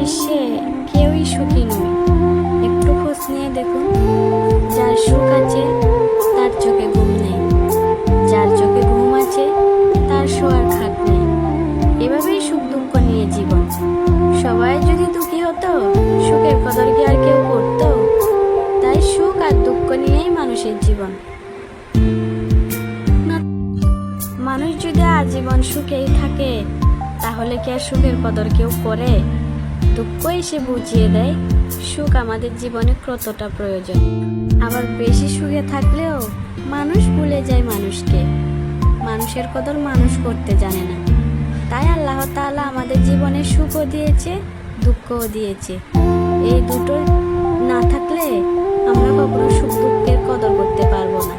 বিশ্বে কেউই সুখী নয়। একটু খোঁজ নিয়ে দেখুন, যার সুখ আছে তার চোখে ঘুম নেই, যার চোখে ঘুম আছে তার শোয়ার খাট নেই। এভাবেই সুখ দুঃখ নিয়ে জীবন। সবাই যদি দুঃখী হতো, সুখের কদর কি আর কেউ করতো? তাই সুখ আর দুঃখ নিয়েই মানুষের জীবন। মানুষ যদি আজীবন সুখেই থাকে, তাহলে কি আর সুখের কদর কেউ করে? দুঃখ এসে বুঝিয়ে দেয় সুখ আমাদের জীবনে কতটা প্রয়োজন। আবার বেশি সুখে থাকলেও মানুষ ভুলে যায় মানুষকে। মানুষের কদর মানুষ করতে জানে না। তাই আল্লাহ তাআলা আমাদের জীবনে সুখও দিয়েছে, দুঃখও দিয়েছে। এই দুটো না থাকলে আমরা কখনো সুখ দুঃখের কদর করতে পারবো না।